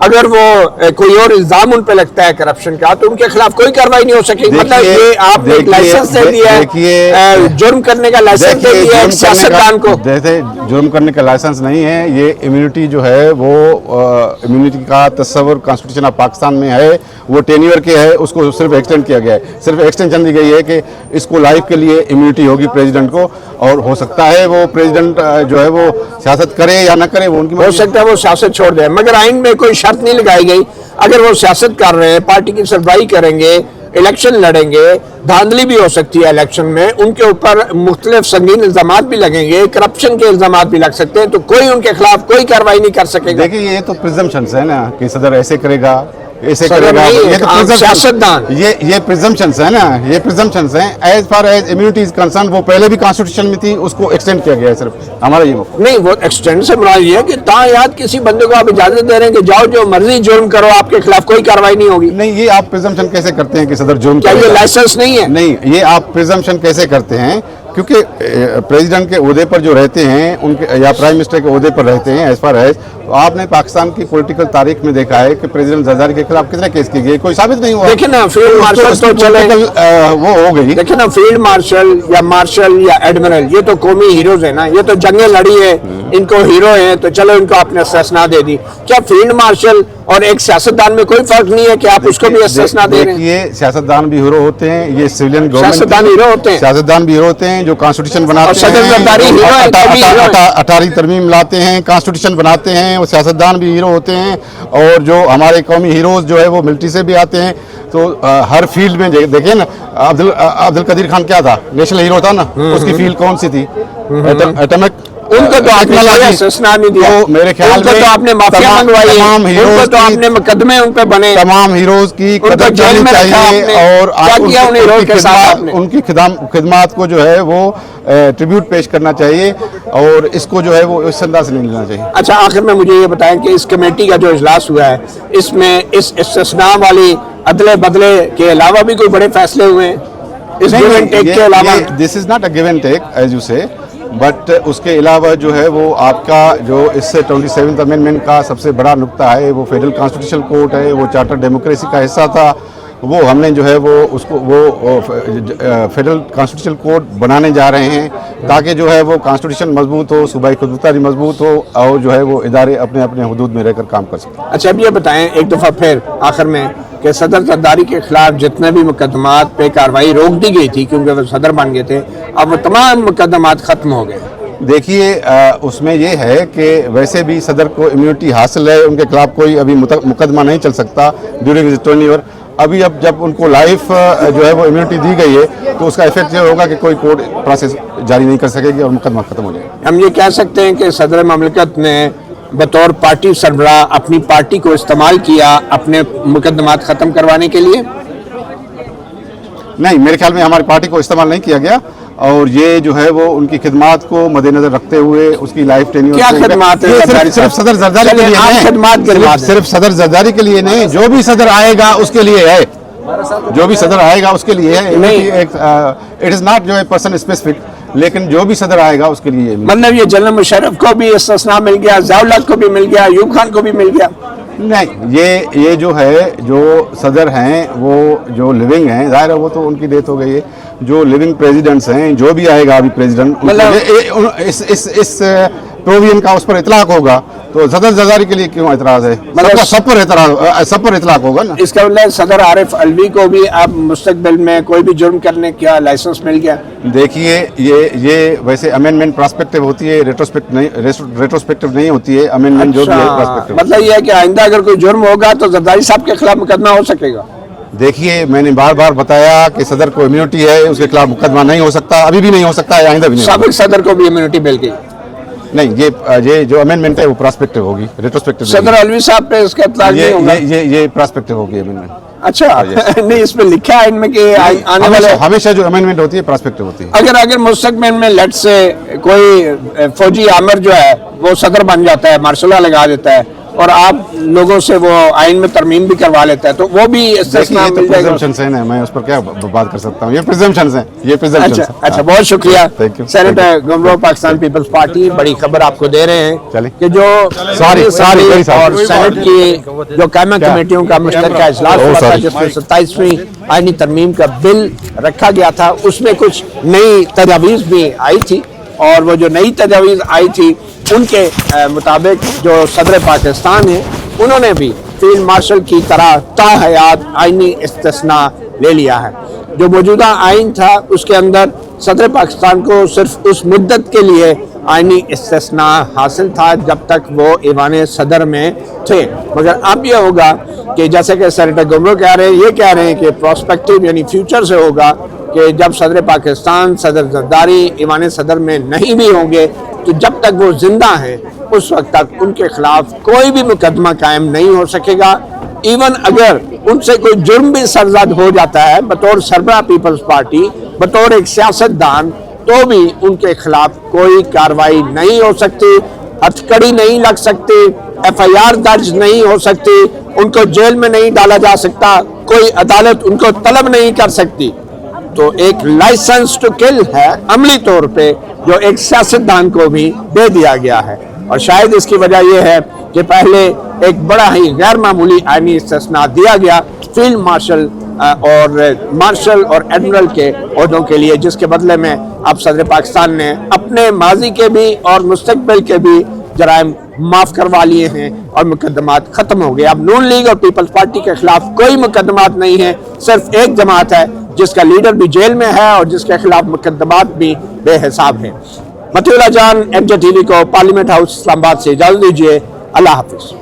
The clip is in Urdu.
اگر وہ کوئی اور الزام ان پہ لگتا ہے کرپشن کا تو ان کے خلاف کوئی کاروائی نہیں ہو سکے. مطلب یہ آپ نے ایک لائسنس دے دیا ہے, جرم کرنے کا لائسنس دے دیا ہے سیاستدان کو. جیسے جرم کرنے کا لائسنس نہیں ہے, یہ امیونٹی جو ہے وہ امیونٹی کا تصور کانسٹیٹیوشن آف پاکستان میں ہے, وہ ٹینیور کے ہے, اس کو صرف ایکسٹینڈ کیا گیا ہے. صرف ایکسٹینشن دی گئی ہے کہ اس کو لائف کے لیے امیونٹی ہوگی پریزیڈنٹ کو, اور ہو سکتا ہے وہ پریزیڈنٹ جو ہے وہ سیاست کرے یا نہ کرے, وہ ان کی ہو سکتا ہے وہ سیاست چھوڑ دیں, مگر آئین میں کوئی شرط نہیں لگائی گئی. اگر وہ سیاست کر رہے ہیں, پارٹی کی سربراہی کریں گے, الیکشن لڑیں گے, دھاندلی بھی ہو سکتی ہے الیکشن میں, ان کے اوپر مختلف سنگین الزامات بھی لگیں گے, کرپشن کے الزامات بھی لگ سکتے ہیں, تو کوئی ان کے خلاف کوئی کارروائی نہیں کر سکے گا. دیکھیں یہ تو پریزمپشنز ہے نا کہ صدر ایسے کرے گا ایسے صدر کرے گا, نہیں, یہ تو سیاستدان. یہ پریزمپشنز ہے نا, یہ پریزمپشنز ہیں. As far as immunity is concern, وہ پہلے بھی کانسٹیٹیوشن میں تھی, اس کو ایکسٹینڈ کیا گیا ہے. صرف ہمارا یہ مفہوم نہیں, وہ ایکسٹینڈ سے مراد یہ ہے کہ تایاد کسی بندے کو آپ اجازت دے رہے ہیں کہ جاؤ جو مرضی جرم کرو, آپ کے خلاف کوئی کارروائی نہیں ہوگی. نہیں, یہ آپ پریزمپشن کیسے کرتے ہیں کہ صدر جرم کیا کرے یہ گا؟ لائسنس نہیں ہے؟ نہیں, یہ آپ پریزمپشن کیسے کرتے ہیں کیونکہ پریزیڈنٹ کے عہدے پر جو رہتے ہیں ان کے یا پرائم منسٹر کے عہدے پر رہتے ہیں ایز فار ایز, تو آپ نے پاکستان کی پولیٹیکل تاریخ میں دیکھا ہے کہ پریزیڈنٹ زرداری کے خلاف کتنے کیس کیے گئے, کوئی ثابت نہیں ہوا. دیکھیں نا فیلڈ مارشل تو چلے, وہ ہو گئی. دیکھیں نا فیلڈ مارشل یا مارشل یا ایڈمرل, یہ تو قومی ہیروز ہیں نا, یہ تو جنگیں لڑی ہے, ان کو ہیرو ہیں, تو چلو ان کو آپ نے استثناء دے دی. کیا فیلڈ مارشل اور ایک سیاستدان میں کوئی فرق نہیں ہے کہ آپ اس کو بھی استثناء دے رہے ہیں؟ دیکھیے سیاستدان بھی ہیرو ہوتے ہیں, یہ سویلین گورنمنٹ سیاستدان ہیرو ہوتے ہیں, سیاستدان بھی ہیرو ہوتے ہیں جو کانسٹیٹیوشن بناتے اور صدر زرداری ہیرو ہے, تبھی ہیرو ہے. 18 ترمیم لاتے ہیں, کانسٹیٹیوشن بناتے ہیں, وہ سیاستدان بھی ہیرو ہوتے ہیں. اور جو ہمارے قومی ہیروز جو ہے وہ ملٹری سے بھی آتے ہیں. تو ہر فیلڈ میں دیکھیں نا, عبد القدیر خان کیا تھا, نیشنل ہیرو تھا نا, اس کی فیلڈ کون سی تھی, ایٹمک. ان کو تو آپ نے کوئی استثناء نہیں دیا, میرے خیال ان کو تو آپ نے مافیا منگوائی, ان کو تو آپ نے مقدمے ان پہ بنے, تمام ہیروز کی قدر کرنی چاہیے, اور ان کی خدمات کو جو ہے وہ ٹریبیوٹ پیش کرنا چاہیے, اور اس کو جو ہے وہ اس انداز سے نہیں لینا چاہیے. اچھا, آخر میں مجھے یہ بتائیں کہ اس کمیٹی کا جو اجلاس ہوا ہے, اس میں اس استثناء والی ادلے بدلے کے علاوہ بھی کوئی بڑے فیصلے ہوئے ہیں, اس گیو اینڈ ٹیک کے علاوہ؟ This is not a give and take as you say, but اس کے علاوہ جو ہے وہ آپ کا جو اس سے 27th امینڈمنٹ کا سب سے بڑا نقطہ ہے وہ فیڈرل کانسٹیٹیوشنل کورٹ ہے, وہ چارٹر ڈیموکریسی کا حصہ تھا, وہ ہم نے جو ہے وہ اس کو وہ فیڈرل کانسٹیٹیوشنل کورٹ بنانے جا رہے ہیں تاکہ جو ہے وہ کانسٹیٹیوشن مضبوط ہو, صوبائی خود مختاری مضبوط ہو, اور جو ہے وہ ادارے اپنے اپنے حدود میں رہ کر کام کر سکیں. اچھا, اب یہ بتائیں ایک دفعہ پھر آخر میں کہ صدر زرداری کے خلاف جتنے بھی مقدمات پہ کارروائی روک دی گئی تھی کیونکہ وہ صدر بن گئے تھے, اب وہ تمام مقدمات ختم ہو گئے. دیکھیے اس میں یہ ہے کہ ویسے بھی صدر کو امیونٹی حاصل ہے, ان کے خلاف کوئی ابھی مقدمہ نہیں چل سکتا ڈیورنگ ہز ٹینیور. ابھی اب جب ان کو لائف جو ہے وہ امیونٹی دی گئی ہے تو اس کا ایفیکٹ یہ ہوگا کہ کوئی کورٹ پروسیس جاری نہیں کر سکے گی اور مقدمہ ختم ہو جائے گا. ہم یہ کہہ سکتے ہیں کہ صدر مملکت نے بطور پارٹی سربراہ اپنی پارٹی کو استعمال کیا اپنے مقدمات ختم کروانے کے لیے؟ نہیں, میرے خیال میں ہماری پارٹی کو استعمال نہیں کیا گیا, اور یہ جو ہے وہ ان کی خدمات کو مد نظر رکھتے ہوئے اس کی لائف ٹینیور کیا خدمات ہیں؟ صرف صدر زرداری کے لیے, صرف صدر زرداری کے لیے نہیں, جو بھی صدر آئے گا اس کے لیے ہے, جو بھی صدر آئے گا اس کے لیے ہے. اٹ از ناٹ جو ہے پرسن اسپیسیفک, لیکن جو بھی صدر آئے گا اس کے لیے. مطلب یہ جنرل مشرف کو بھی استثناء مل گیا, ضیاء الحق کو بھی مل گیا, ایوب خان کو بھی مل گیا؟ نہیں, یہ جو ہے جو صدر ہیں وہ جو لیونگ ہیں, ظاہر ہے وہ تو ان کی ڈیتھ ہو گئی ہے, جو لیونگ پریزیڈنٹس ہیں, جو بھی آئے گا ابھی پریزیڈنٹ, اس پروویژن کا اس پر اطلاق ہوگا, تو صدر زرداری کے لیے کیوں اعتراض ہے؟ سب پر اطلاق ہوگا نا. اس کا مطلب صدر عارف علوی کو بھی اب مستقبل میں کوئی بھی جرم کرنے کا لائسنس مل گیا؟ دیکھیے یہ ویسے امینڈمنٹ پراسپیکٹو ہوتی ہے, ریٹروسپیکٹو نہیں ہوتی ہے. امینڈمنٹ جو بھی ہے پراسپیکٹو. مطلب یہ ہے کہ آئندہ اگر کوئی جرم ہوگا تو زرداری صاحب کے خلاف مقدمہ ہو سکے گا؟ دیکھیے میں نے بار بار بتایا کہ صدر کو امیونٹی ہے, اس کے خلاف مقدمہ نہیں ہو سکتا, ابھی بھی نہیں ہو سکتا ہے, آئندہ بھی نہیں. سابق صدر کو بھی امیونٹی مل گئی؟ نہیں, یہ جو امینڈمنٹ ہے وہ پراسپیکٹو ہوگی, ریٹروسپیکٹو. صدر علوی صاحب پہ اس کا اطلاق نہیں ہوگا؟ یہ پراسپیکٹو ہوگی امینڈمنٹ. اچھا, نہیں اس پہ لکھا ہے ان میں کہ آنے والے ہمیشہ جو امینڈمنٹ ہوتی ہے پراسپیکٹو ہوتی ہے. اگر مستقبل میں لیٹ سے کوئی فوجی آمر جو ہے وہ صدر بن جاتا ہے, مارشل لا لگا دیتا ہے, اور آپ لوگوں سے وہ آئین میں ترمیم بھی کروا لیتا ہے تو وہ بھی دیکھیے استثناء یہ تو مل جائے گا. presumptions ہیں نا، میں اس پر کیا بات کر سکتا ہوں، یہ presumptions ہیں، یہ presumptions اچھا ہیں. اچھا، بہت شکریہ. Thank you. Senator Gumro Pakistan Peoples Party بڑی خبر آپ کو دے رہے ہیں چلیں. کہ جو Sorry, very sorry. اور سینٹ کی جو قائمہ کمیٹیوں کا مشترکہ اجلاس ہوا تھا جس میں 27ویں آئینی ترمیم کا بل رکھا گیا تھا، اس میں کچھ نئی تجاویز بھی آئی تھی، اور وہ جو نئی تجاویز آئی تھی ان کے مطابق جو صدر پاکستان ہیں انہوں نے بھی فیلڈ مارشل کی طرح تا حیات آئینی استثناء لے لیا ہے. جو موجودہ آئین تھا اس کے اندر صدر پاکستان کو صرف اس مدت کے لیے آئینی استثناء حاصل تھا جب تک وہ ایوان صدر میں تھے، مگر اب یہ ہوگا کہ جیسے کہ سینیٹر گمرو یہ کہہ رہے ہیں کہ پراسپیکٹیو یعنی فیوچر سے ہوگا کہ جب صدر پاکستان صدر زرداری ایوان صدر میں نہیں بھی ہوں گے تو جب تک وہ زندہ ہیں اس وقت تک ان کے خلاف کوئی بھی مقدمہ قائم نہیں ہو سکے گا. ایون اگر ان سے کوئی جرم بھی سرزد ہو جاتا ہے بطور سربراہ پیپلز پارٹی، بطور ایک سیاستدان، تو بھی ان کے خلاف کوئی کارروائی نہیں ہو سکتی، ہتھکڑی نہیں لگ سکتی، FIR درج نہیں ہو سکتی، ان کو جیل میں نہیں ڈالا جا سکتا، کوئی عدالت ان کو طلب نہیں کر سکتی. تو ایک لائسنس ٹو کل ہے عملی طور پہ جو ایک سیاستدان کو بھی دے دیا گیا ہے. اور شاید اس کی وجہ یہ ہے کہ پہلے ایک بڑا ہی غیر معمولی آئینی استثناء دیا گیا فیلڈ مارشل اور ایڈمرل کے عہدوں کے لیے، جس کے بدلے میں اب صدر پاکستان نے اپنے ماضی کے بھی اور مستقبل کے بھی جرائم معاف کروا لیے ہیں اور مقدمات ختم ہو گئے. اب نون لیگ اور پیپلز پارٹی کے خلاف کوئی مقدمات نہیں ہیں، صرف ایک جماعت ہے جس کا لیڈر بھی جیل میں ہے اور جس کے خلاف مقدمات بھی بے حساب ہیں. مطیع اللہ جان، MJ TV کو پارلیمنٹ ہاؤس اسلام آباد سے اجازت دیجیے. اللہ حافظ.